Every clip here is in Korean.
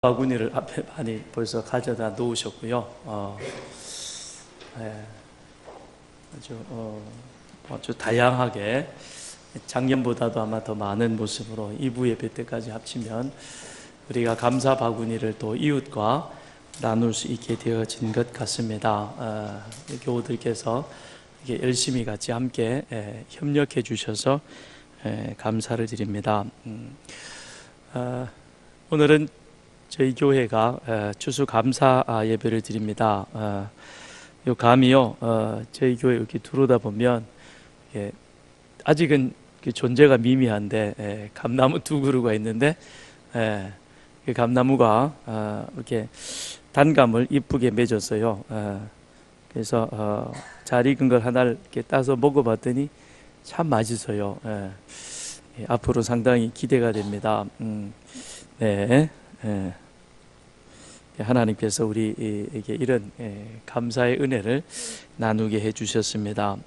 바구니를 앞에 많이 벌써 가져다 놓으셨고요. 예, 아주 다양하게 작년보다도 아마 더 많은 모습으로 2부 예배 때까지 합치면 우리가 감사 바구니를 또 이웃과 나눌 수 있게 되어진 것 같습니다. 교우들께서 이렇게 열심히 같이 함께 협력해 주셔서 감사를 드립니다. 오늘은 저희 교회가 추수감사 예배를 드립니다. 요 감이요, 저희 교회 이렇게 들어오다 보면 아직은 존재가 미미한데 감나무 두 그루가 있는데 그 감나무가 이렇게 단감을 이쁘게 맺었어요. 그래서 잘 익은 걸 하나를 이렇게 따서 먹어봤더니 참 맛있어요. 앞으로 상당히 기대가 됩니다. 네. 하나님께서 우리에게 이런 감사의 은혜를 나누게 해주셨습니다.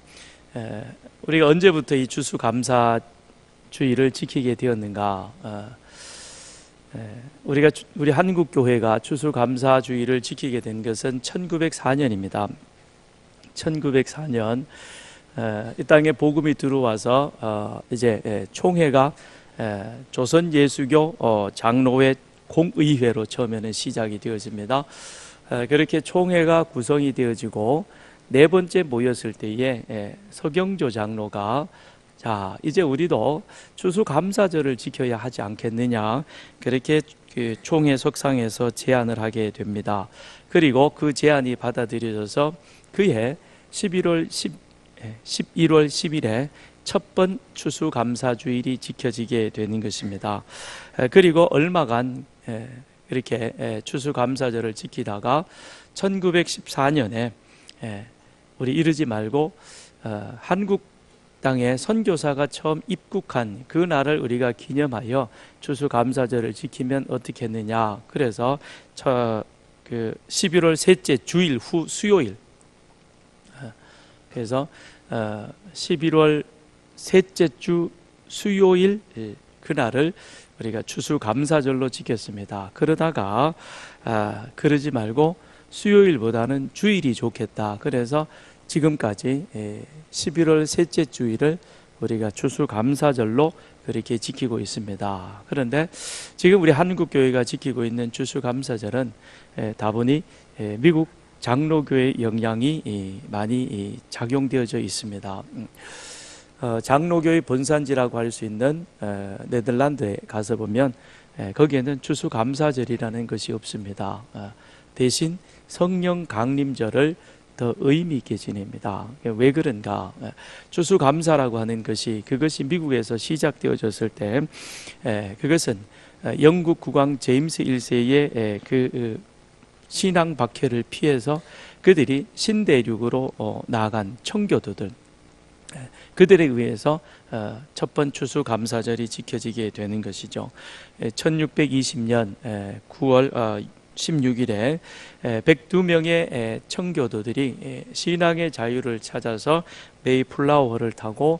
우리가 언제부터 이 추수감사주의를 지키게 되었는가? 우리 한국 교회가 추수감사주의를 지키게 된 것은 1904년입니다. 1904년 이 땅에 복음이 들어와서 이제 총회가 조선 예수교 장로회 공의회로 처음에는 시작이 되어집니다. 그렇게 총회가 구성이 되어지고 네 번째 모였을 때에 서경조 장로가 자, 이제 우리도 추수감사절을 지켜야 하지 않겠느냐, 그렇게 그 총회 석상에서 제안을 하게 됩니다. 그리고 그 제안이 받아들여져서 그해 11월 10일에 첫 번 추수감사주일이 지켜지게 되는 것입니다. 그리고 얼마간 이렇게 추수감사절을 지키다가 1914년에 우리 이러지 말고 한국 땅에 선교사가 처음 입국한 그 날을 우리가 기념하여 추수감사절을 지키면 어떻겠느냐. 그래서 11월 셋째 주일 후 수요일, 그래서 11월 셋째 주 수요일 그날을 우리가 추수감사절로 지켰습니다. 그러다가 그러지 말고 수요일보다는 주일이 좋겠다. 그래서 지금까지 11월 셋째 주일을 우리가 추수감사절로 그렇게 지키고 있습니다. 그런데 지금 우리 한국교회가 지키고 있는 추수감사절은 다분히 미국 장로교회 영향이 많이 작용되어져 있습니다. 장로교의 본산지라고 할 수 있는 네덜란드에 가서 보면 거기에는 추수감사절이라는 것이 없습니다. 대신 성령 강림절을 더 의미 있게 지냅니다. 왜 그런가? 추수감사라고 하는 것이 그것이 미국에서 시작되어졌을 때 그것은 영국 국왕 제임스 1세의 그 신앙 박해를 피해서 그들이 신대륙으로 나아간 청교도들, 그들에 의해서 첫 번 추수감사절이 지켜지게 되는 것이죠. 1620년 9월 16일에 102명의 청교도들이 신앙의 자유를 찾아서 메이플라워를 타고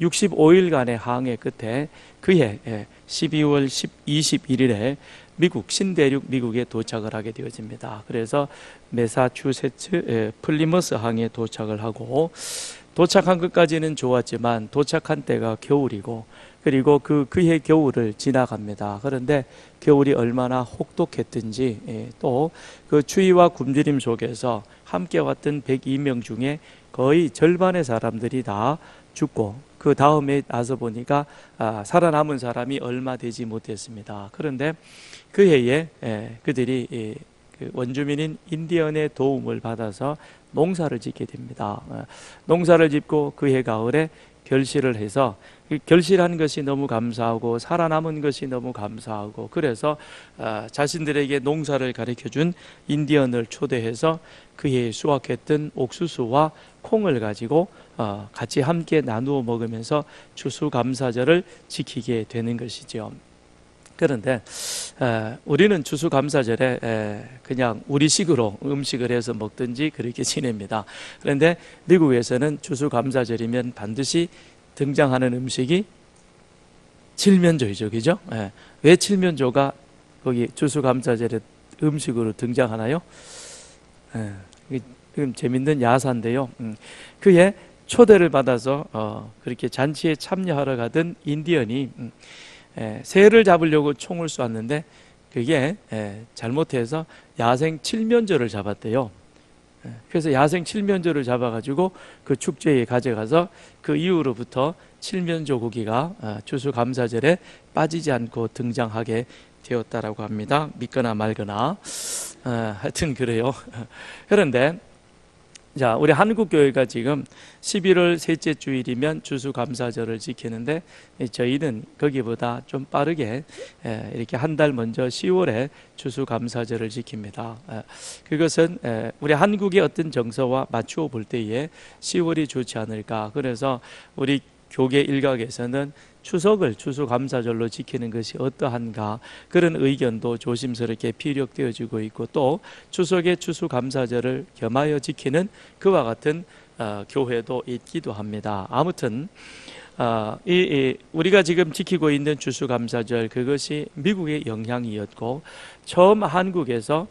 65일간의 항해 끝에 그해 12월 21일에 미국 신대륙 미국에 도착을 하게 되어집니다. 그래서 매사추세츠 플리머스 항에 도착을 하고, 도착한 것까지는 좋았지만 도착한 때가 겨울이고, 그리고 그해 겨울을 지나갑니다. 그런데 겨울이 얼마나 혹독했든지 또 그 추위와 굶주림 속에서 함께 왔던 102명 중에 거의 절반의 사람들이 다 죽고, 그 다음에 나서 보니까 살아남은 사람이 얼마 되지 못했습니다. 그런데 그 해에 그들이 그 원주민인 인디언의 도움을 받아서 농사를 짓게 됩니다. 농사를 짓고 그해 가을에 결실을 해서, 결실한 것이 너무 감사하고 살아남은 것이 너무 감사하고, 그래서 자신들에게 농사를 가르쳐준 인디언을 초대해서 그해 수확했던 옥수수와 콩을 가지고 같이 함께 나누어 먹으면서 추수감사절을 지키게 되는 것이죠. 그런데 우리는 추수감사절에 그냥 우리식으로 음식을 해서 먹든지 그렇게 지냅니다. 그런데 미국에서는 추수감사절이면 반드시 등장하는 음식이 칠면조이죠, 그죠? 왜 칠면조가 거기 추수감사절에 음식으로 등장하나요? 이게 지금 재밌는 야사인데요. 그의 초대를 받아서 그렇게 잔치에 참여하러 가던 인디언이 새를 잡으려고 총을 쏘았는데 그게 잘못해서 야생 칠면조를 잡았대요. 그래서 야생 칠면조를 잡아가지고 그 축제에 가져가서 그 이후로부터 칠면조 고기가 추수감사절에 빠지지 않고 등장하게 되었다라고 합니다. 믿거나 말거나 하여튼 그래요. 그런데 자, 우리 한국교회가 지금 11월 셋째 주일이면 추수감사절을 지키는데 저희는 거기보다 좀 빠르게 이렇게 한 달 먼저 10월에 추수감사절을 지킵니다. 그것은 우리 한국의 어떤 정서와 맞추어 볼 때에 10월이 좋지 않을까. 그래서 우리 교계 일각에서는 추석을 추수감사절로 지키는 것이 어떠한가, 그런 의견도 조심스럽게 피력되어지고 있고, 또 추석의 추수감사절을 겸하여 지키는 그와 같은 교회도 있기도 합니다. 아무튼 우리가 지금 지키고 있는 추수감사절, 그것이 미국의 영향이었고, 처음 한국에서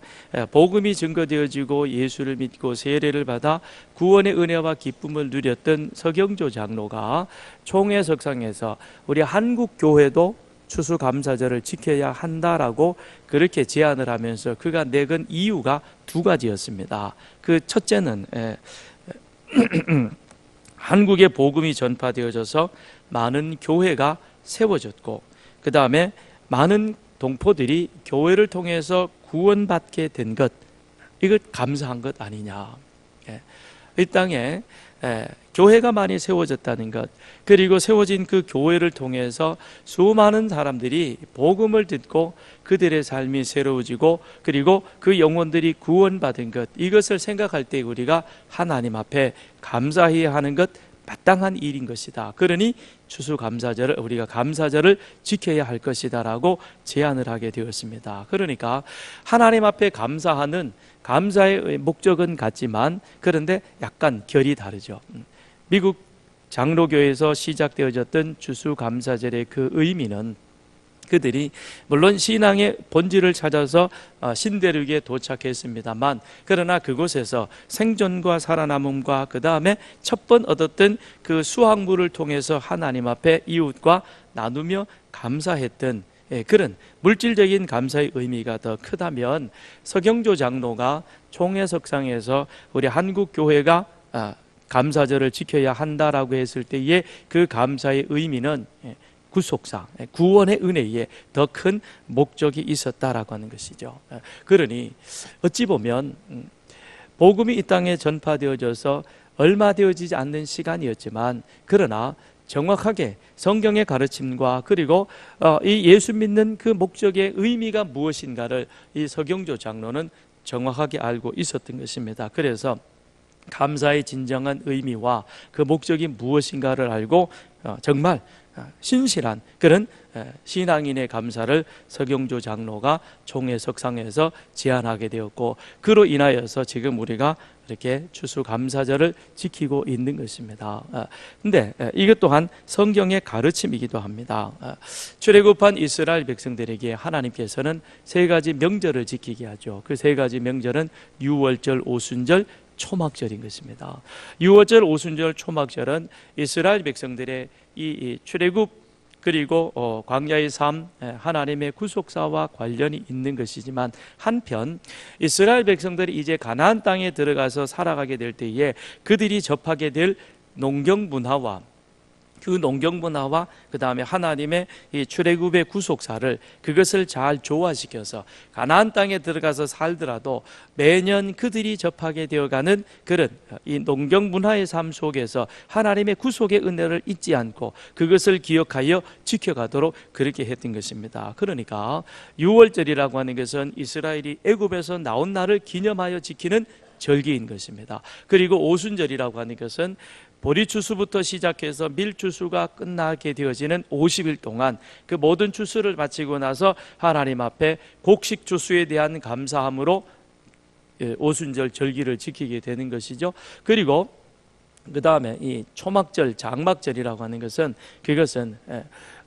복음이 증거되어지고 예수를 믿고 세례를 받아 구원의 은혜와 기쁨을 누렸던 서경조 장로가 총회석상에서 우리 한국 교회도 추수감사절을 지켜야 한다라고 그렇게 제안을 하면서 그가 내건 이유가 두 가지였습니다. 그 첫째는 한국의 복음이 전파되어져서 많은 교회가 세워졌고, 그 다음에 많은 동포들이 교회를 통해서 구원받게 된 것, 이것 감사한 것 아니냐. 이 땅에 교회가 많이 세워졌다는 것, 그리고 세워진 그 교회를 통해서 수많은 사람들이 복음을 듣고 그들의 삶이 새로워지고, 그리고 그 영혼들이 구원받은 것, 이것을 생각할 때 우리가 하나님 앞에 감사해야 하는 것, 마땅한 일인 것이다. 그러니 추수감사절을, 우리가 감사절을 지켜야 할 것이다 라고 제안을 하게 되었습니다. 그러니까 하나님 앞에 감사하는, 감사의 목적은 같지만 그런데 약간 결이 다르죠. 미국 장로교에서 시작되어졌던 추수감사절의 그 의미는, 그들이 물론 신앙의 본질을 찾아서 신대륙에 도착했습니다만, 그러나 그곳에서 생존과 살아남음과 그 다음에 첫 번 얻었던 그 수확물을 통해서 하나님 앞에 이웃과 나누며 감사했던 그런 물질적인 감사의 의미가 더 크다면, 서경조 장로가 총회석상에서 우리 한국 교회가 감사절을 지켜야 한다라고 했을 때의 그 감사의 의미는 구속사, 구원의 은혜에 더 큰 목적이 있었다라고 하는 것이죠. 그러니 어찌 보면 복음이 이 땅에 전파되어져서 얼마 되어지지 않는 시간이었지만, 그러나 정확하게 성경의 가르침과 그리고 이 예수 믿는 그 목적의 의미가 무엇인가를 이 서경조 장로는 정확하게 알고 있었던 것입니다. 그래서 감사의 진정한 의미와 그 목적이 무엇인가를 알고 정말 신실한 그런 신앙인의 감사를 서경조 장로가 총회석상에서 제안하게 되었고, 그로 인하여서 지금 우리가 이렇게 추수감사절을 지키고 있는 것입니다. 근데 이것 또한 성경의 가르침이기도 합니다. 출애굽한 이스라엘 백성들에게 하나님께서는 세 가지 명절을 지키게 하죠. 그 세 가지 명절은 유월절, 오순절, 초막절인 것입니다. 유월절, 오순절, 초막절은 이스라엘 백성들의 이 출애굽 그리고 광야의 삶, 하나님의 구속사와 관련이 있는 것이지만, 한편 이스라엘 백성들이 이제 가나안 땅에 들어가서 살아가게 될 때에 그들이 접하게 될 농경 문화와 그 농경 문화와 그 다음에 하나님의 이 출애굽의 구속사를, 그것을 잘 조화시켜서 가나안 땅에 들어가서 살더라도 매년 그들이 접하게 되어가는 그런 이 농경 문화의 삶 속에서 하나님의 구속의 은혜를 잊지 않고 그것을 기억하여 지켜가도록 그렇게 했던 것입니다. 그러니까 유월절이라고 하는 것은 이스라엘이 애굽에서 나온 날을 기념하여 지키는 절기인 것입니다. 그리고 오순절이라고 하는 것은 보리추수부터 시작해서 밀추수가 끝나게 되어지는 50일 동안 그 모든 추수를 마치고 나서 하나님 앞에 곡식추수에 대한 감사함으로 오순절 절기를 지키게 되는 것이죠. 그리고 그 다음에 이 초막절, 장막절이라고 하는 것은, 그것은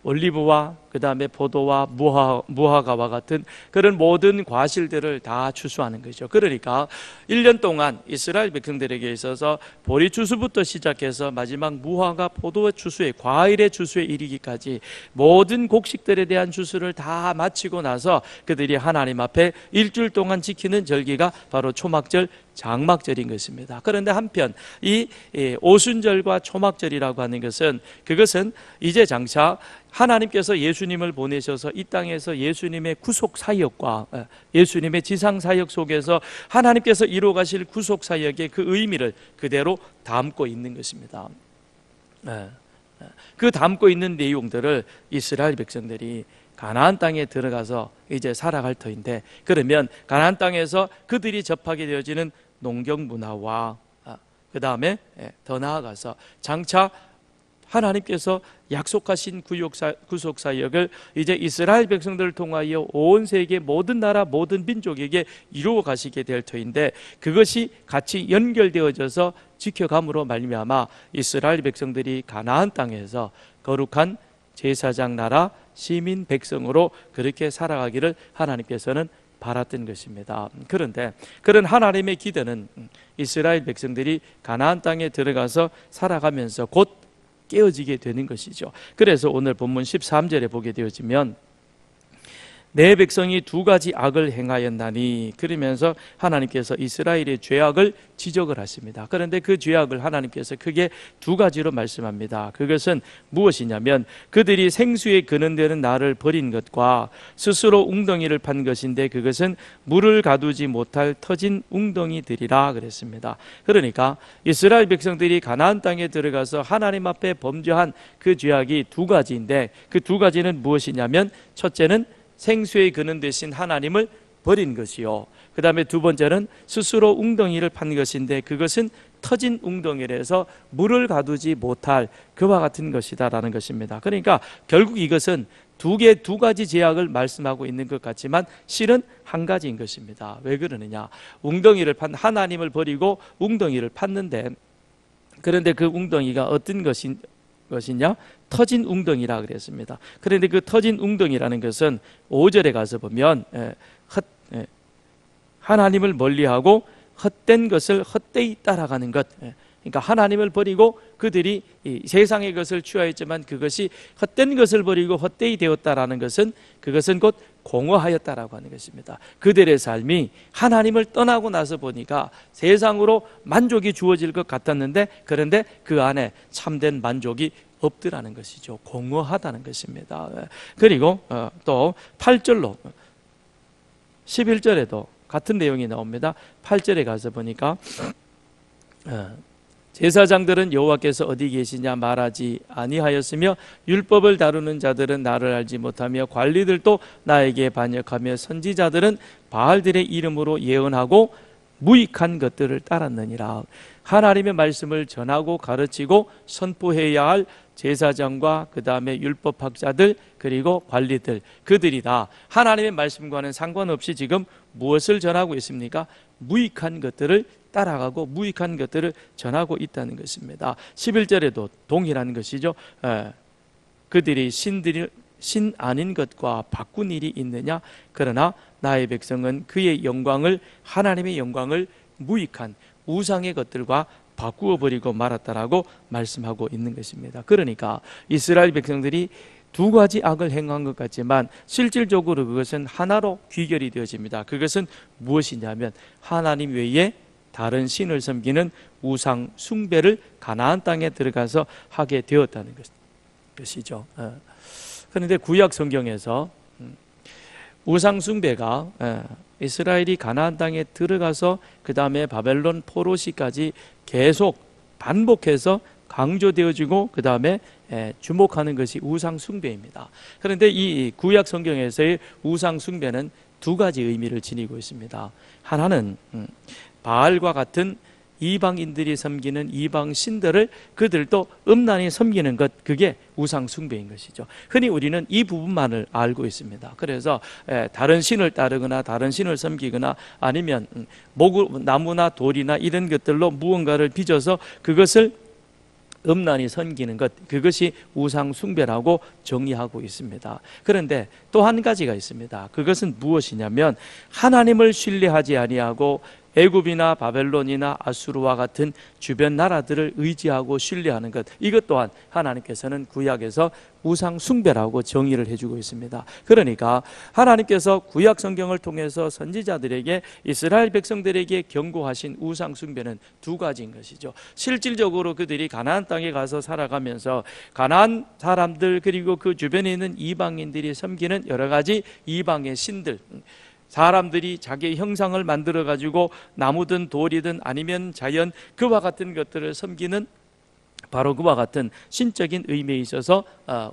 올리브와 그 다음에 포도와 무화과와 같은 그런 모든 과실들을 다 추수하는 거죠. 그러니까 1년 동안 이스라엘 백성들에게 있어서 보리 추수부터 시작해서 마지막 무화과 포도 추수의 과일의 추수에 이르기까지 모든 곡식들에 대한 추수를 다 마치고 나서 그들이 하나님 앞에 일주일 동안 지키는 절기가 바로 초막절, 장막절인 것입니다. 그런데 한편 이 오순절과 초막절이라고 하는 것은 그것은 이제 장차 하나님께서 예수님을 보내셔서 이 땅에서 예수님의 구속 사역과 예수님의 지상 사역 속에서 하나님께서 이루어 가실 구속 사역의 그 의미를 그대로 담고 있는 것입니다. 그 담고 있는 내용들을 이스라엘 백성들이 가나안 땅에 들어가서 이제 살아갈 터인데, 그러면 가나안 땅에서 그들이 접하게 되어지는 농경 문화와 그 다음에 더 나아가서 장차 하나님께서 약속하신 구속 사역을 이제 이스라엘 백성들을 통하여 온 세계 모든 나라 모든 민족에게 이루어 가시게 될 터인데, 그것이 같이 연결되어져서 지켜감으로 말미암아 이스라엘 백성들이 가나안 땅에서 거룩한 제사장 나라 시민 백성으로 그렇게 살아가기를 하나님께서는 바랐던 것입니다. 그런데 그런 하나님의 기대는 이스라엘 백성들이 가나안 땅에 들어가서 살아가면서 곧 깨어지게 되는 것이죠. 그래서 오늘 본문 13절에 보게 되어지면 내 백성이 두 가지 악을 행하였나니, 그러면서 하나님께서 이스라엘의 죄악을 지적을 하십니다. 그런데 그 죄악을 하나님께서 크게 두 가지로 말씀합니다. 그것은 무엇이냐면 그들이 생수에 근원되는 나를 버린 것과 스스로 웅덩이를 판 것인데 그것은 물을 가두지 못할 터진 웅덩이들이라 그랬습니다. 그러니까 이스라엘 백성들이 가나안 땅에 들어가서 하나님 앞에 범죄한 그 죄악이 두 가지인데, 그 두 가지는 무엇이냐면 첫째는 생수의 근원 되신 하나님을 버린 것이요, 그 다음에 두 번째는 스스로 웅덩이를 판 것인데 그것은 터진 웅덩이라서 물을 가두지 못할 그와 같은 것이다라는 것입니다. 그러니까 결국 이것은 두 가지 제약을 말씀하고 있는 것 같지만 실은 한 가지인 것입니다. 왜 그러느냐, 웅덩이를 판 하나님을 버리고 웅덩이를 팠는데, 그런데 그 웅덩이가 어떤 것이냐? 터진 웅덩이라 그랬습니다. 그런데 그 터진 웅덩이라는 것은 5절에 가서 보면 하나님을 멀리하고 헛된 것을 헛되이 따라가는 것, 그러니까 하나님을 버리고 그들이 이 세상의 것을 취하였지만 그것이 헛된 것을 버리고 헛되이 되었다라는 것은 그것은 곧 공허하였다라고 하는 것입니다. 그들의 삶이 하나님을 떠나고 나서 보니까 세상으로 만족이 주어질 것 같았는데, 그런데 그 안에 참된 만족이 없더라는 것이죠. 공허하다는 것입니다. 그리고 또 8절로 11절에도 같은 내용이 나옵니다. 8절에 가서 보니까 제사장들은 여호와께서 어디 계시냐 말하지 아니하였으며 율법을 다루는 자들은 나를 알지 못하며 관리들도 나에게 반역하며 선지자들은 바알들의 이름으로 예언하고 무익한 것들을 따랐느니라. 하나님의 말씀을 전하고 가르치고 선포해야 할 제사장과 그 다음에 율법학자들 그리고 관리들, 그들이 다 하나님의 말씀과는 상관없이 지금 무엇을 전하고 있습니까? 무익한 것들을 따라가고 무익한 것들을 전하고 있다는 것입니다. 11절에도 동일한 것이죠. 그들이 신 아닌 것과 바꾼 일이 있느냐? 그러나 나의 백성은 그의 영광을, 하나님의 영광을 무익한 우상의 것들과 바꾸어 버리고 말았다라고 말씀하고 있는 것입니다. 그러니까 이스라엘 백성들이 두 가지 악을 행한 것 같지만 실질적으로 그것은 하나로 귀결이 되어집니다. 그것은 무엇이냐면 하나님 외에 다른 신을 섬기는 우상 숭배를 가나안 땅에 들어가서 하게 되었다는 것이죠. 그런데 구약 성경에서 우상 숭배가 이스라엘이 가나안 땅에 들어가서 그 다음에 바벨론 포로시까지 계속 반복해서 강조되어지고 그 다음에 주목하는 것이 우상 숭배입니다. 그런데 이 구약 성경에서의 우상 숭배는 두 가지 의미를 지니고 있습니다. 하나는 바알과 같은 이방인들이 섬기는 이방 신들을 그들도 음란히 섬기는 것, 그게 우상 숭배인 것이죠. 흔히 우리는 이 부분만을 알고 있습니다. 그래서 다른 신을 따르거나 다른 신을 섬기거나 아니면 나무나 돌이나 이런 것들로 무언가를 빚어서 그것을 음란히 섬기는 것, 그것이 우상 숭배라고 정의하고 있습니다. 그런데 또 한 가지가 있습니다. 그것은 무엇이냐면 하나님을 신뢰하지 아니하고 애굽이나 바벨론이나 아수르와 같은 주변 나라들을 의지하고 신뢰하는 것, 이것 또한 하나님께서는 구약에서 우상 숭배라고 정의를 해주고 있습니다. 그러니까 하나님께서 구약 성경을 통해서 선지자들에게, 이스라엘 백성들에게 경고하신 우상 숭배는 두 가지인 것이죠. 실질적으로 그들이 가나안 땅에 가서 살아가면서 가나안 사람들 그리고 그 주변에 있는 이방인들이 섬기는 여러 가지 이방의 신들, 사람들이 자기의 형상을 만들어 가지고 나무든 돌이든 아니면 자연, 그와 같은 것들을 섬기는 바로 그와 같은 신적인 의미에 있어서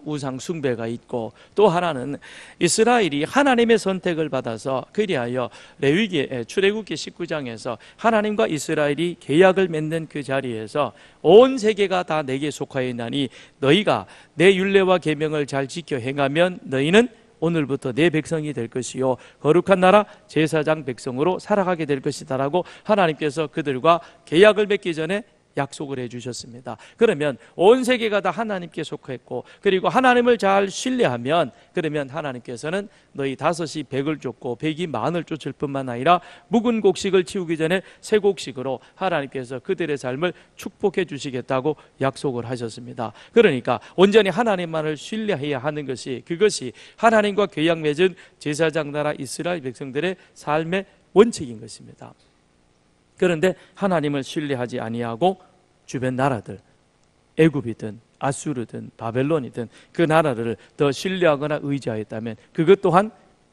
우상 숭배가 있고, 또 하나는 이스라엘이 하나님의 선택을 받아서 그리하여 레위기 출애굽기 19장에서 하나님과 이스라엘이 계약을 맺는 그 자리에서 온 세계가 다 내게 속하였나니 너희가 내 율례와 계명을 잘 지켜 행하면 너희는 오늘부터 내 백성이 될 것이요 거룩한 나라 제사장 백성으로 살아가게 될 것이다 라고 하나님께서 그들과 계약을 맺기 전에 약속을 해주셨습니다. 그러면 온 세계가 다 하나님께 속했고, 그리고 하나님을 잘 신뢰하면, 그러면 하나님께서는 너희 다섯이 백을 쫓고 백이 만을 쫓을 뿐만 아니라 묵은 곡식을 치우기 전에 새 곡식으로 하나님께서 그들의 삶을 축복해 주시겠다고 약속을 하셨습니다. 그러니까 온전히 하나님만을 신뢰해야 하는 것이, 그것이 하나님과 계약 맺은 제사장 나라 이스라엘 백성들의 삶의 원칙인 것입니다. 그런데 하나님을 신뢰하지 아니하고 주변 나라들, 애굽이든 아수르든 바벨론이든 그 나라를 더 신뢰하거나 의지하였다면 그것 또한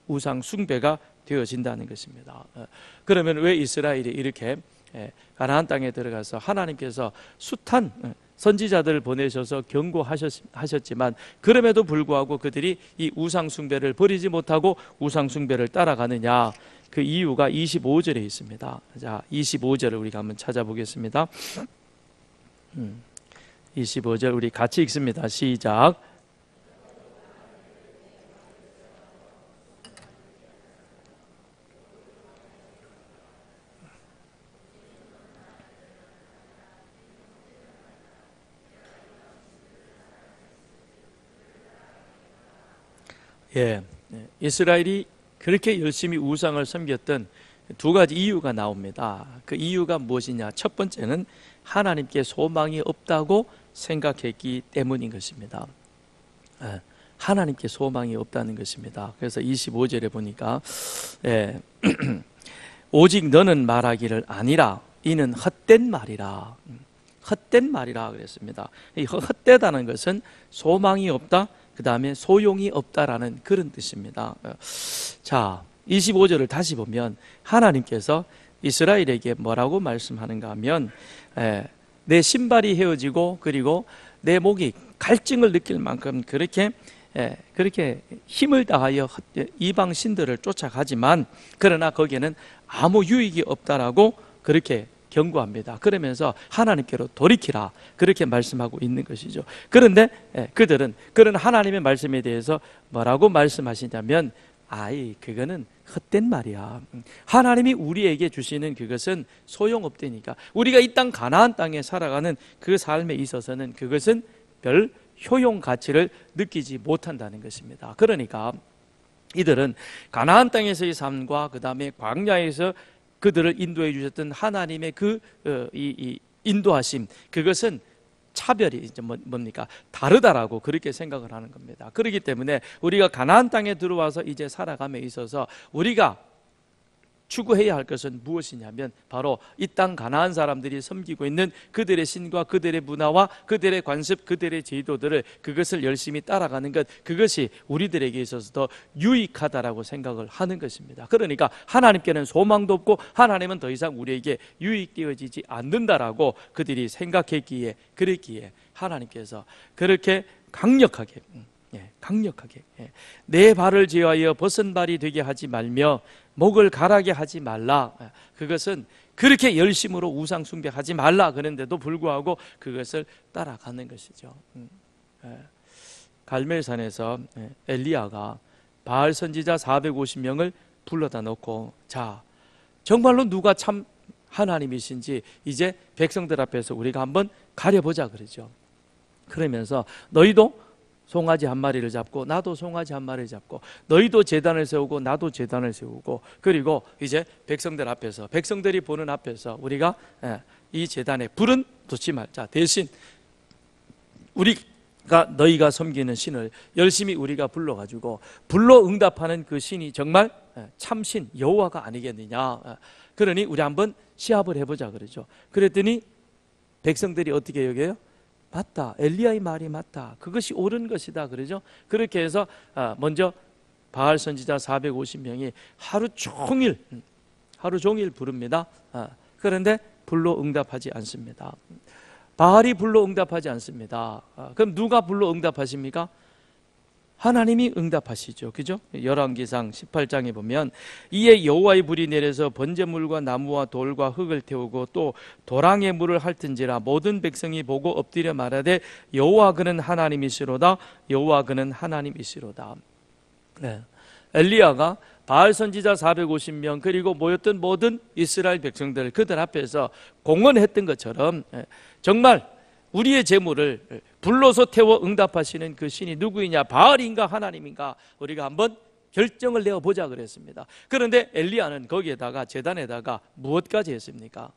우상 숭배가 되어진다는 것입니다. 그러면 왜 이스라엘이 이렇게 가나안 땅에 들어가서 하나님께서 숱한 선지자들을 보내셔서 경고하셨지만 그럼에도 불구하고 그들이 이 우상 숭배를 버리지 못하고 우상 숭배를 따라가느냐? 그 이유가 25절에 있습니다. 자, 25절을 우리가 한번 찾아보겠습니다. 25절 우리 같이 읽습니다. 시작. 이스라엘이 그렇게 열심히 우상을 섬겼던 두 가지 이유가 나옵니다. 그 이유가 무엇이냐? 첫 번째는 하나님께 소망이 없다고 생각했기 때문인 것입니다. 하나님께 소망이 없다는 것입니다. 그래서 25절에 보니까 오직 너는 말하기를 아니라 이는 헛된 말이라. 헛된 말이라 그랬습니다. 이 헛되다는 것은 소망이 없다, 그 다음에 소용이 없다라는 그런 뜻입니다. 자, 25절을 다시 보면 하나님께서 이스라엘에게 뭐라고 말씀하는가 하면 내 신발이 헤어지고 그리고 내 목이 갈증을 느낄 만큼 그렇게 힘을 다하여 이방 신들을 쫓아가지만 그러나 거기에는 아무 유익이 없다라고 그렇게 경고합니다. 그러면서 하나님께로 돌이키라, 그렇게 말씀하고 있는 것이죠. 그런데 그들은 그런 하나님의 말씀에 대해서 뭐라고 말씀하시냐면 그거는 헛된 말이야. 하나님이 우리에게 주시는 그것은 소용없다니까. 우리가 이 땅 가나안 땅에 살아가는 그 삶에 있어서는 그것은 별 효용 가치를 느끼지 못한다는 것입니다. 그러니까 이들은 가나안 땅에서의 삶과 그 다음에 광야에서 그들을 인도해 주셨던 하나님의 이 인도하심, 그것은 차별이 이제 뭡니까? 다르다라고 그렇게 생각을 하는 겁니다. 그렇기 때문에 우리가 가나안 땅에 들어와서 이제 살아감에 있어서 우리가 추구해야 할 것은 무엇이냐면 바로 이 땅 가나안 사람들이 섬기고 있는 그들의 신과 그들의 문화와 그들의 관습, 그들의 제도들을, 그것을 열심히 따라가는 것, 그것이 우리들에게 있어서 더 유익하다라고 생각을 하는 것입니다. 그러니까 하나님께는 소망도 없고 하나님은 더 이상 우리에게 유익되어지지 않는다라고 그들이 생각했기에, 그랬기에 하나님께서 그렇게 강력하게 내 발을 제하여 벗은 발이 되게 하지 말며 목을 가라게 하지 말라. 그것은 그렇게 열심으로 우상 숭배하지 말라 그런데도 불구하고 그것을 따라가는 것이죠. 갈멜산에서 엘리야가 바알 선지자 450명을 불러다 놓고, 자, 정말로 누가 참 하나님이신지 이제 백성들 앞에서 우리가 한번 가려보자 그러죠. 그러면서 너희도 송아지 한 마리를 잡고 나도 송아지 한 마리를 잡고 너희도 제단을 세우고 나도 제단을 세우고 그리고 이제 백성들 앞에서 백성들이 보는 앞에서 우리가 이 제단에 불은 묻지 말자. 대신 우리가 너희가 섬기는 신을 열심히 우리가 불러가지고 불러 응답하는 그 신이 정말 참신 여호와가 아니겠느냐. 그러니 우리 한번 시합을 해보자 그러죠. 그랬더니 백성들이 어떻게 여겨요? 맞다. 엘리야의 말이 맞다. 그것이 옳은 것이다. 그러죠. 그렇게 해서 먼저 바알 선지자 450명이 하루 종일 부릅니다. 그런데 불러 응답하지 않습니다. 바알이 불러 응답하지 않습니다. 그럼 누가 불러 응답하십니까? 하나님이 응답하시죠. 그죠? 열왕기상 18장에 보면 이에 여호와의 불이 내려서 번제물과 나무와 돌과 흙을 태우고 또 도랑의 물을 핥은지라 모든 백성이 보고 엎드려 말하되 여호와 그는 하나님이시로다. 여호와 그는 하나님이시로다. 엘리야가 바알 선지자 450명 그리고 모였던 모든 이스라엘 백성들 그들 앞에서 공언했던 것처럼 정말 우리의 재물을 불러서 태워 응답하시는 그 신이 누구이냐? 바알인가 하나님인가? 우리가 한번 결정을 내어보자 그랬습니다. 그런데 엘리야는 거기에다가 제단에다가 무엇까지 했습니까?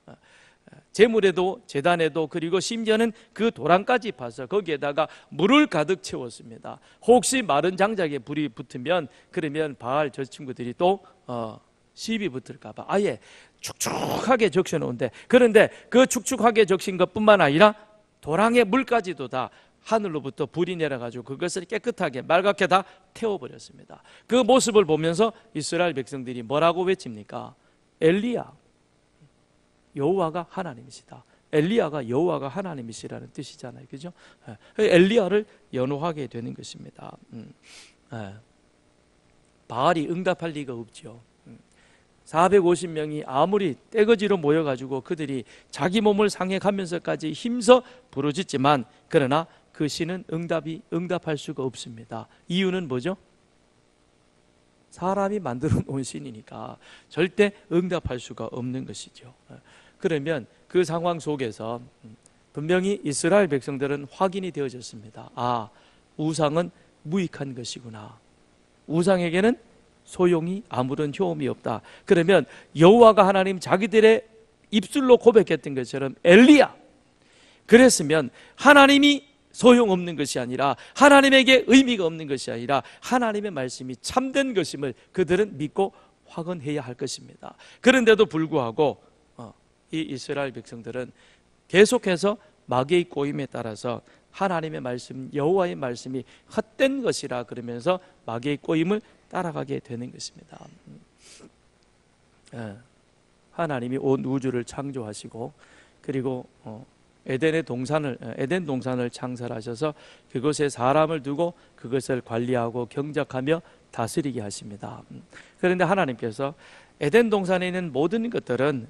재물에도 제단에도 그리고 심지어는 그 도랑까지 파서 거기에다가 물을 가득 채웠습니다. 혹시 마른 장작에 불이 붙으면 그러면 바알 저 친구들이 또 시비 붙을까 봐 아예 축축하게 적셔놓은데, 그런데 그 축축하게 적신 것뿐만 아니라 도랑의 물까지도 다 하늘로부터 불이 내려가지고 그것을 깨끗하게 맑게 다 태워버렸습니다. 그 모습을 보면서 이스라엘 백성들이 뭐라고 외칩니까? 엘리야, 여호와가 하나님이시다. 엘리야가 여호와가 하나님이시라는 뜻이잖아요. 그죠? 엘리야를 연호하게 되는 것입니다. 바알이 응답할 리가 없죠. 450명이 아무리 떼거지로 모여가지고 그들이 자기 몸을 상해 가면서까지 힘써 부르짖지만 그러나 그 신은 응답할 수가 없습니다. 이유는 뭐죠? 사람이 만들어 놓은 신이니까 절대 응답할 수가 없는 것이죠. 그러면 그 상황 속에서 분명히 이스라엘 백성들은 확인이 되어졌습니다. 아, 우상은 무익한 것이구나. 우상에게는 소용이 아무런 효험이 없다. 그러면 여호와가 하나님 자기들의 입술로 고백했던 것처럼 엘리야, 그랬으면 하나님이 소용없는 것이 아니라 하나님에게 의미가 없는 것이 아니라 하나님의 말씀이 참된 것임을 그들은 믿고 확언해야 할 것입니다. 그런데도 불구하고 이 이스라엘 백성들은 계속해서 마귀의 꼬임에 따라서 하나님의 말씀, 여호와의 말씀이 헛된 것이라 그러면서 마귀의 꼬임을 따라가게 되는 것입니다. 하나님이 온 우주를 창조하시고 그리고 에덴 동산을 창설하셔서 그곳에 사람을 두고 그것을 관리하고 경작하며 다스리게 하십니다. 그런데 하나님께서 에덴 동산에 있는 모든 것들은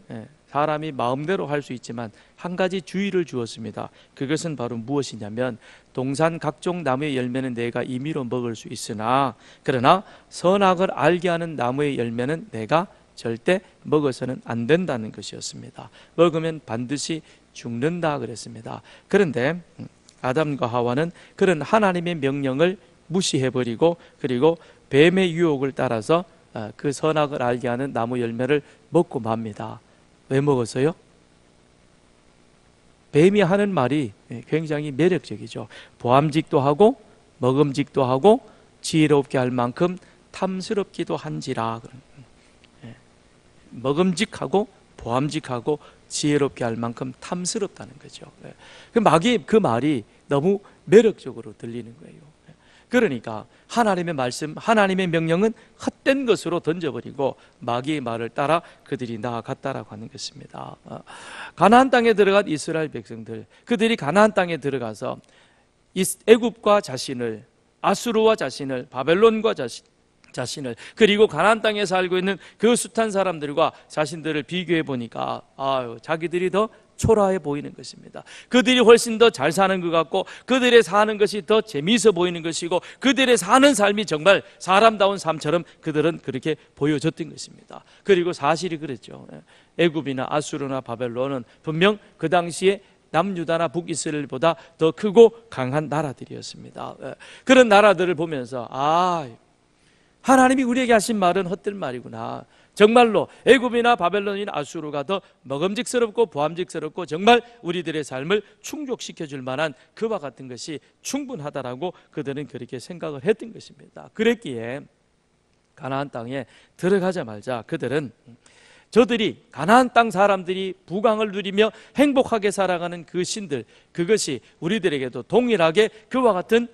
사람이 마음대로 할 수 있지만 한 가지 주의를 주었습니다. 그것은 바로 무엇이냐면 동산 각종 나무의 열매는 내가 임의로 먹을 수 있으나 그러나 선악을 알게 하는 나무의 열매는 내가 절대 먹어서는 안 된다는 것이었습니다. 먹으면 반드시 죽는다 그랬습니다. 그런데 아담과 하와는 그런 하나님의 명령을 무시해버리고 그리고 뱀의 유혹을 따라서 그 선악을 알게 하는 나무 열매를 먹고 맙니다. 왜 먹었어요? 뱀이 하는 말이 굉장히 매력적이죠. 보암직도 하고 먹음직도 하고 지혜롭게 할 만큼 탐스럽기도 한지라. 먹음직하고 보암직하고 지혜롭게 할 만큼 탐스럽다는 거죠. 그 마귀의 그 말이 너무 매력적으로 들리는 거예요. 그러니까 하나님의 말씀, 하나님의 명령은 헛된 것으로 던져버리고 마귀의 말을 따라 그들이 나아갔다라고 하는 것입니다. 가나안 땅에 들어간 이스라엘 백성들, 그들이 가나안 땅에 들어가서 애굽과 자신을, 아수르와 자신을, 바벨론과 자신을 그리고 가나안 땅에 살고 있는 그 숱한 사람들과 자신들을 비교해 보니까 자기들이 더 초라해 보이는 것입니다. 그들이 훨씬 더 잘 사는 것 같고 그들의 사는 것이 더 재미있어 보이는 것이고 그들의 사는 삶이 정말 사람다운 삶처럼 그들은 그렇게 보여졌던 것입니다. 그리고 사실이 그랬죠. 애굽이나 아수르나 바벨론은 분명 그 당시에 남유다나 북이스라엘보다 더 크고 강한 나라들이었습니다. 그런 나라들을 보면서 하나님이 우리에게 하신 말은 헛될 말이구나. 정말로 애굽이나 바벨론이나 아수르가 더 먹음직스럽고 보암직스럽고 정말 우리들의 삶을 충족시켜줄 만한 그와 같은 것이 충분하다라고 그들은 그렇게 생각을 했던 것입니다. 그랬기에 가나안 땅에 들어가자마자 그들은 저들이 가나안 땅 사람들이 부강을 누리며 행복하게 살아가는 그 신들, 그것이 우리들에게도 동일하게 그와 같은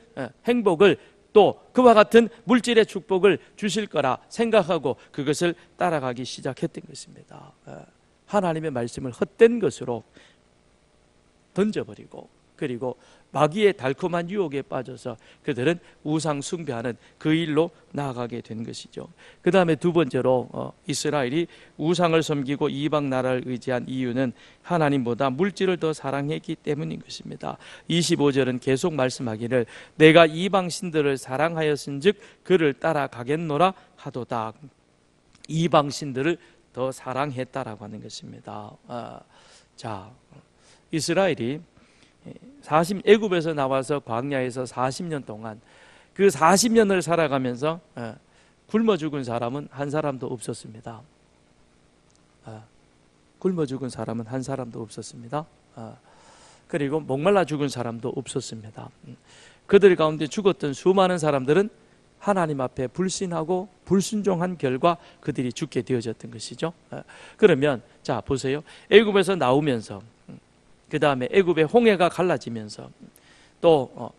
행복을 또 그와 같은 물질의 축복을 주실 거라 생각하고 그것을 따라가기 시작했던 것입니다. 하나님의 말씀을 헛된 것으로 던져버리고 그리고 마귀의 달콤한 유혹에 빠져서 그들은 우상 숭배하는 그 일로 나아가게 된 것이죠. 그 다음에 두 번째로 이스라엘이 우상을 섬기고 이방 나라를 의지한 이유는 하나님보다 물질을 더 사랑했기 때문인 것입니다. 25절은 계속 말씀하기를 내가 이방 신들을 사랑하였은즉 그를 따라가겠노라 하도다. 이방 신들을 더 사랑했다라고 하는 것입니다. 이스라엘이 애굽에서 나와서 광야에서 40년 동안 그 40년을 살아가면서 굶어 죽은 사람은 한 사람도 없었습니다. 굶어 죽은 사람은 한 사람도 없었습니다. 그리고 목말라 죽은 사람도 없었습니다. 그들 가운데 죽었던 수많은 사람들은 하나님 앞에 불신하고 불순종한 결과 그들이 죽게 되어졌던 것이죠. 그러면 자 보세요. 애굽에서 나오면서 그 다음에 애굽의 홍해가 갈라지면서 또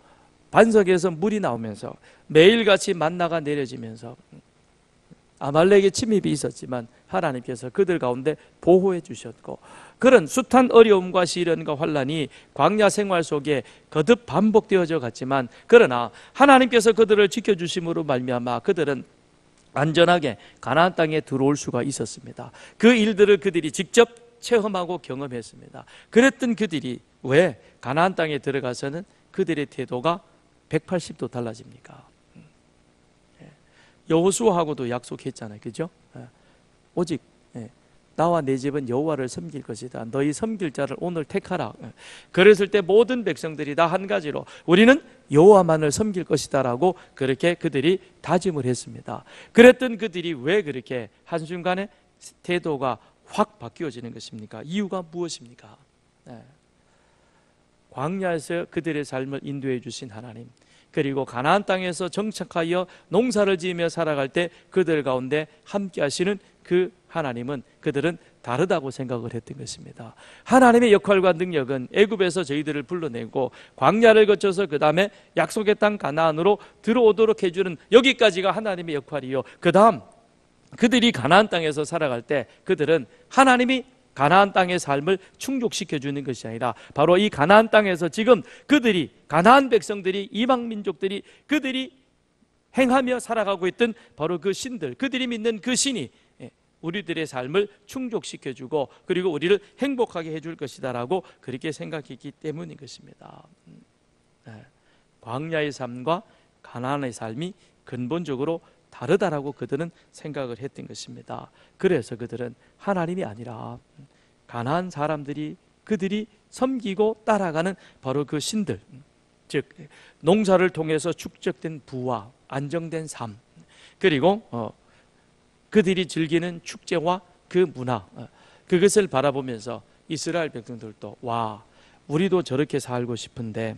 반석에서 물이 나오면서 매일같이 만나가 내려지면서 아말렉의 침입이 있었지만 하나님께서 그들 가운데 보호해 주셨고 그런 숱한 어려움과 시련과 환난이 광야 생활 속에 거듭 반복되어져 갔지만 그러나 하나님께서 그들을 지켜주심으로 말미암아 그들은 안전하게 가나안 땅에 들어올 수가 있었습니다. 그 일들을 그들이 직접 체험하고 경험했습니다. 그랬던 그들이 왜 가나안 땅에 들어가서는 그들의 태도가 180도 달라집니까? 여호수아하고도 약속했잖아요. 그죠? 오직 나와 내 집은 여호와를 섬길 것이다. 너희 섬길 자를 오늘 택하라. 그랬을 때 모든 백성들이 다 한 가지로 우리는 여호와만을 섬길 것이다 라고 그렇게 그들이 다짐을 했습니다. 그랬던 그들이 왜 그렇게 한순간에 태도가 확 바뀌어지는 것입니까? 이유가 무엇입니까? 광야에서 그들의 삶을 인도해 주신 하나님, 그리고 가나안 땅에서 정착하여 농사를 지으며 살아갈 때 그들 가운데 함께 하시는 그 하나님은 그들은 다르다고 생각을 했던 것입니다. 하나님의 역할과 능력은 애굽에서 저희들을 불러내고 광야를 거쳐서 그 다음에 약속의 땅 가나안으로 들어오도록 해주는 여기까지가 하나님의 역할이요. 그 다음 그들이 가나안 땅에서 살아갈 때 그들은 하나님이 가나안 땅의 삶을 충족시켜 주는 것이 아니라 바로 이 가나안 땅에서 지금 그들이 가나안 백성들이 이방 민족들이 그들이 행하며 살아가고 있던 바로 그 신들, 그들이 믿는 그 신이 우리들의 삶을 충족시켜 주고 그리고 우리를 행복하게 해줄 것이다 라고 그렇게 생각했기 때문인 것입니다. 광야의 삶과 가나안의 삶이 근본적으로 다르다라고 그들은 생각을 했던 것입니다. 그래서 그들은 하나님이 아니라 가나안 사람들이 그들이 섬기고 따라가는 바로 그 신들, 즉 농사를 통해서 축적된 부와 안정된 삶, 그리고 그들이 즐기는 축제와 그 문화, 그것을 바라보면서 이스라엘 백성들도 와, 우리도 저렇게 살고 싶은데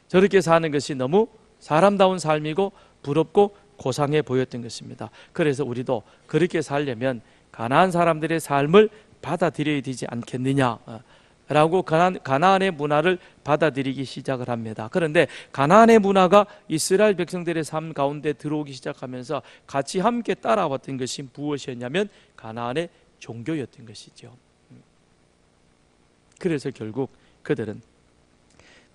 저렇게 사는 것이 너무 사람다운 삶이고 부럽고 고상해 보였던 것입니다. 그래서 우리도 그렇게 살려면 가나안 사람들의 삶을 받아들여야 되지 않겠느냐라고 가나안의 문화를 받아들이기 시작을 합니다. 그런데 가나안의 문화가 이스라엘 백성들의 삶 가운데 들어오기 시작하면서 같이 함께 따라왔던 것이 무엇이었냐면 가나안의 종교였던 것이죠. 그래서 결국 그들은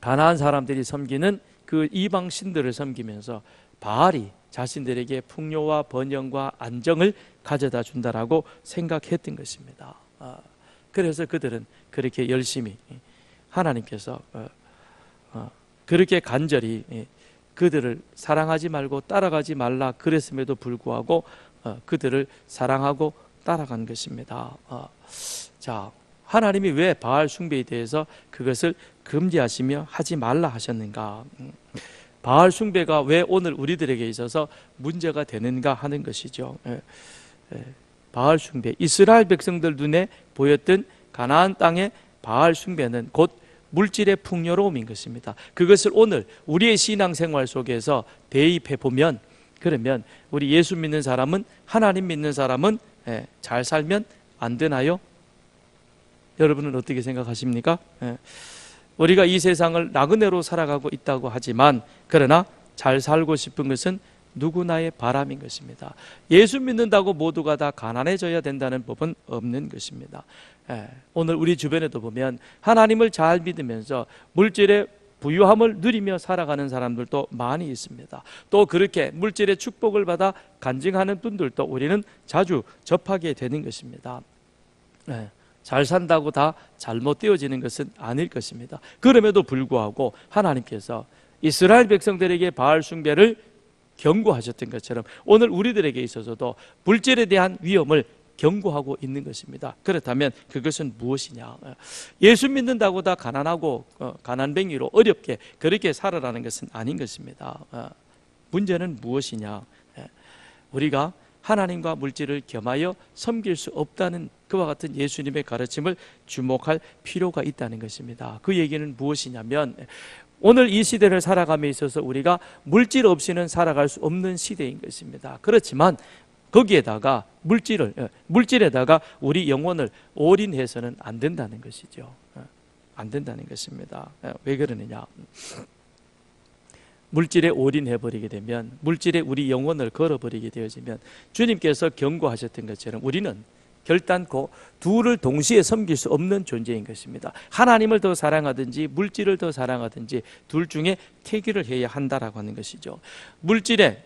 가나안 사람들이 섬기는 그 이방 신들을 섬기면서 바알이 자신들에게 풍요와 번영과 안정을 가져다 준다라고 생각했던 것입니다. 그래서 그들은 그렇게 열심히 하나님께서 그렇게 간절히 그들을 사랑하지 말고 따라가지 말라 그랬음에도 불구하고 그들을 사랑하고 따라간 것입니다. 자, 하나님이 왜 바알 숭배에 대해서 그것을 금지하시며 하지 말라 하셨는가? 바알 숭배가 왜 오늘 우리들에게 있어서 문제가 되는가 하는 것이죠. 바알 숭배, 이스라엘 백성들 눈에 보였던 가나안 땅의 바알 숭배는 곧 물질의 풍요로움인 것입니다. 그것을 오늘 우리의 신앙생활 속에서 대입해 보면, 그러면 우리 예수 믿는 사람은, 하나님 믿는 사람은 잘 살면 안 되나요? 여러분은 어떻게 생각하십니까? 우리가 이 세상을 나그네로 살아가고 있다고 하지만, 그러나 잘 살고 싶은 것은 누구나의 바람인 것입니다. 예수 믿는다고 모두가 다 가난해져야 된다는 법은 없는 것입니다. 오늘 우리 주변에도 보면 하나님을 잘 믿으면서 물질의 부유함을 누리며 살아가는 사람들도 많이 있습니다. 또 그렇게 물질의 축복을 받아 간증하는 분들도 우리는 자주 접하게 되는 것입니다. 잘 산다고 다 잘못되어지는 것은 아닐 것입니다. 그럼에도 불구하고 하나님께서 이스라엘 백성들에게 바알 숭배를 경고하셨던 것처럼 오늘 우리들에게 있어서도 물질에 대한 위험을 경고하고 있는 것입니다. 그렇다면 그것은 무엇이냐? 예수 믿는다고 다 가난하고 가난뱅이로 어렵게 그렇게 살아라는 것은 아닌 것입니다. 문제는 무엇이냐? 우리가 하나님과 물질을 겸하여 섬길 수 없다는 그와 같은 예수님의 가르침을 주목할 필요가 있다는 것입니다. 그 얘기는 무엇이냐면, 오늘 이 시대를 살아감에 있어서 우리가 물질 없이는 살아갈 수 없는 시대인 것입니다. 그렇지만 거기에다가 물질에다가 우리 영혼을 올인해서는 안 된다는 것이죠. 안 된다는 것입니다. 왜 그러느냐? 물질에 올인해버리게 되면, 물질에 우리 영혼을 걸어버리게 되어지면 주님께서 경고하셨던 것처럼 우리는 결단코 둘을 동시에 섬길 수 없는 존재인 것입니다. 하나님을 더 사랑하든지 물질을 더 사랑하든지 둘 중에 택을 해야 한다라고 하는 것이죠. 물질에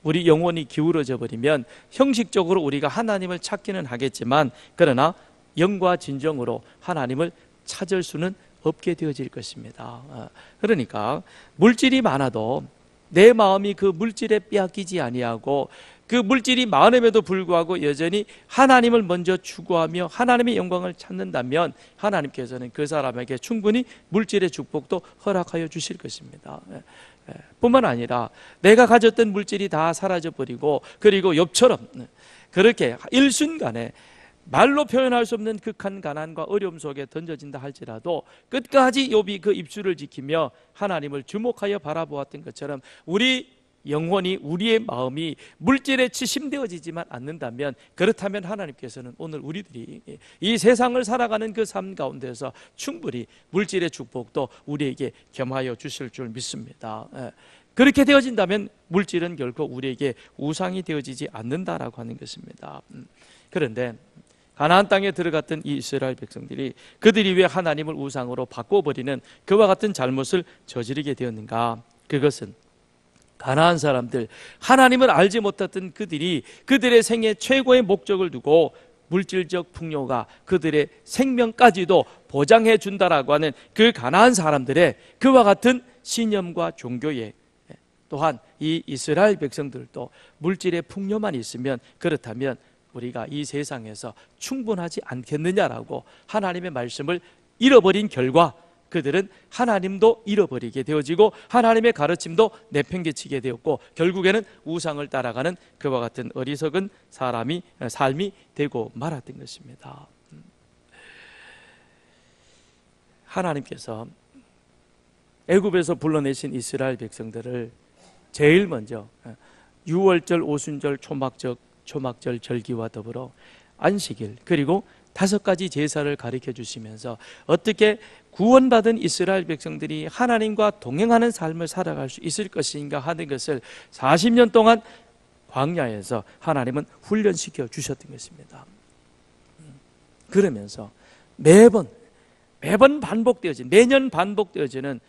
우리 영혼이 기울어져 버리면 형식적으로 우리가 하나님을 찾기는 하겠지만, 그러나 영과 진정으로 하나님을 찾을 수는 없게 되어질 것입니다. 그러니까 물질이 많아도 내 마음이 그 물질에 빼앗기지 아니하고, 그 물질이 많음에도 불구하고 여전히 하나님을 먼저 추구하며 하나님의 영광을 찾는다면 하나님께서는 그 사람에게 충분히 물질의 축복도 허락하여 주실 것입니다. 뿐만 아니라 내가 가졌던 물질이 다 사라져버리고, 그리고 욥처럼 그렇게 일순간에 말로 표현할 수 없는 극한 가난과 어려움 속에 던져진다 할지라도 끝까지 욥이 그 입술을 지키며 하나님을 주목하여 바라보았던 것처럼 우리 영혼이, 우리의 마음이 물질에 치심되어지지만 않는다면, 그렇다면 하나님께서는 오늘 우리들이 이 세상을 살아가는 그 삶 가운데서 충분히 물질의 축복도 우리에게 겸하여 주실 줄 믿습니다. 그렇게 되어진다면 물질은 결코 우리에게 우상이 되어지지 않는다라고 하는 것입니다. 그런데 가나안 땅에 들어갔던 이 이스라엘 백성들이, 그들이 왜 하나님을 우상으로 바꿔버리는 그와 같은 잘못을 저지르게 되었는가? 그것은 가나안 사람들, 하나님을 알지 못했던 그들이 그들의 생애 최고의 목적을 두고 물질적 풍요가 그들의 생명까지도 보장해 준다라고 하는 그 가나안 사람들의 그와 같은 신념과 종교에, 또한 이 이스라엘 백성들도 물질의 풍요만 있으면, 그렇다면 우리가 이 세상에서 충분하지 않겠느냐라고 하나님의 말씀을 잃어버린 결과 그들은 하나님도 잃어버리게 되어지고 하나님의 가르침도 내팽개치게 되었고, 결국에는 우상을 따라가는 그와 같은 어리석은 삶이 되고 말았던 것입니다. 하나님께서 애굽에서 불러내신 이스라엘 백성들을 제일 먼저 유월절, 오순절, 초막절 절기와 더불어 안식일, 그리고 5가지 제사를 가르쳐 주시면서 어떻게 구원받은 이스라엘 백성들이 하나님과 동행하는 삶을 살아갈 수 있을 것인가 하는 것을 40년 동안 광야에서 하나님은 훈련시켜 주셨던 것입니다. 그러면서 매번 반복되어진, 매년 반복되어지는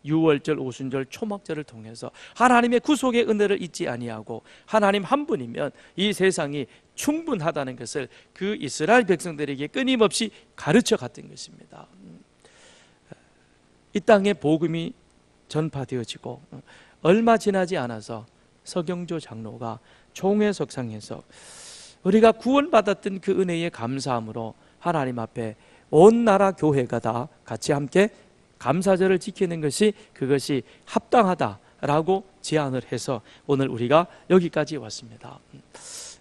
유월절, 오순절, 초막절을 통해서 하나님의 구속의 은혜를 잊지 아니하고 하나님 한 분이면 이 세상이 충분하다는 것을 그 이스라엘 백성들에게 끊임없이 가르쳐 갔던 것입니다. 이 땅에 복음이 전파되어지고 얼마 지나지 않아서 서경조 장로가 총회석상에서 우리가 구원받았던 그 은혜에 감사함으로 하나님 앞에 온 나라 교회가 다 같이 함께 감사절을 지키는 것이 그것이 합당하다라고 제안을 해서 오늘 우리가 여기까지 왔습니다.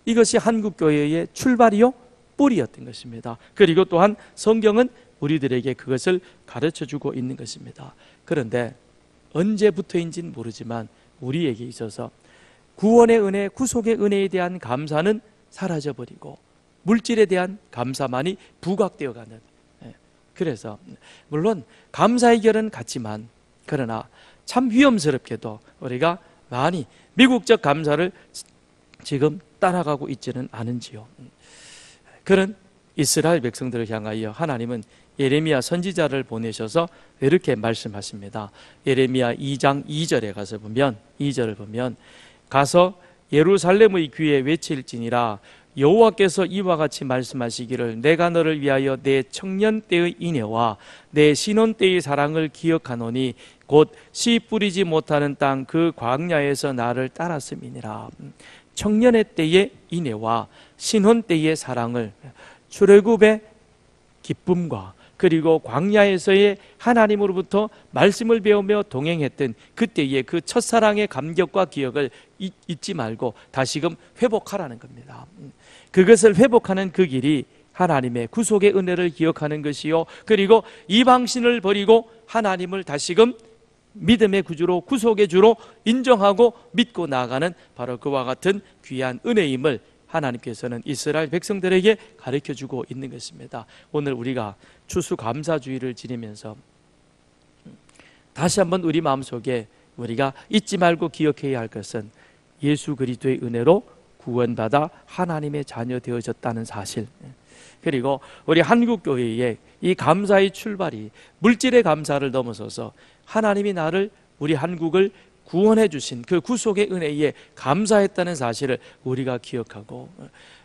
이것이 한국교회의 출발이요 뿌리였던 것입니다. 그리고 또한 성경은 우리들에게 그것을 가르쳐주고 있는 것입니다. 그런데 언제부터인지는 모르지만 우리에게 있어서 구원의 은혜, 구속의 은혜에 대한 감사는 사라져버리고 물질에 대한 감사만이 부각되어 가는, 그래서 물론 감사의 결은 같지만 그러나 참 위험스럽게도 우리가 많이 미국적 감사를 지금 따라가고 있지는 않은지요. 그런 이스라엘 백성들을 향하여 하나님은 예레미야 선지자를 보내셔서 이렇게 말씀하십니다. 예레미야 2장 2절에 가서 보면 2절을 보면 가서 예루살렘의 귀에 외칠지니라 여호와께서 이와 같이 말씀하시기를 내가 너를 위하여 내 청년 때의 인애와 내 신혼 때의 사랑을 기억하노니 곧 씨 뿌리지 못하는 땅 그 광야에서 나를 따랐음이니라. 청년의 때의 인애와 신혼 때의 사랑을 출애굽의 기쁨과 그리고 광야에서의 하나님으로부터 말씀을 배우며 동행했던 그때의 그 첫사랑의 감격과 기억을 잊지 말고 다시금 회복하라는 겁니다. 그것을 회복하는 그 길이 하나님의 구속의 은혜를 기억하는 것이요, 그리고 이방신을 버리고 하나님을 다시금 믿음의 구주로 구속의 주로 인정하고 믿고 나아가는 바로 그와 같은 귀한 은혜임을 하나님께서는 이스라엘 백성들에게 가르쳐주고 있는 것입니다. 오늘 우리가 추수감사주의를 지내면서 다시 한번 우리 마음속에 우리가 잊지 말고 기억해야 할 것은 예수 그리스도의 은혜로 구원받아 하나님의 자녀 되어졌다는 사실, 그리고 우리 한국교회의 이 감사의 출발이 물질의 감사를 넘어서서 하나님이 나를, 우리 한국을 구원해 주신 그 구속의 은혜에 감사했다는 사실을 우리가 기억하고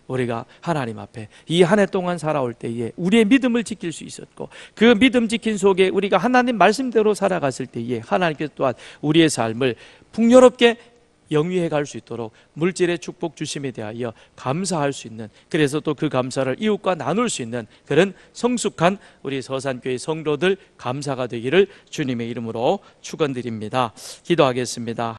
우리가 하나님 앞에 이 한 해 동안 살아올 때에 우리의 믿음을 지킬 수 있었고 그 믿음 지킨 속에 우리가 하나님 말씀대로 살아갔을 때에 하나님께서 또한 우리의 삶을 풍요롭게 영위해 갈 수 있도록 물질의 축복 주심에 대하여 감사할 수 있는, 그래서 또 그 감사를 이웃과 나눌 수 있는 그런 성숙한 우리 서산교회 성도들 감사가 되기를 주님의 이름으로 축원드립니다. 기도하겠습니다.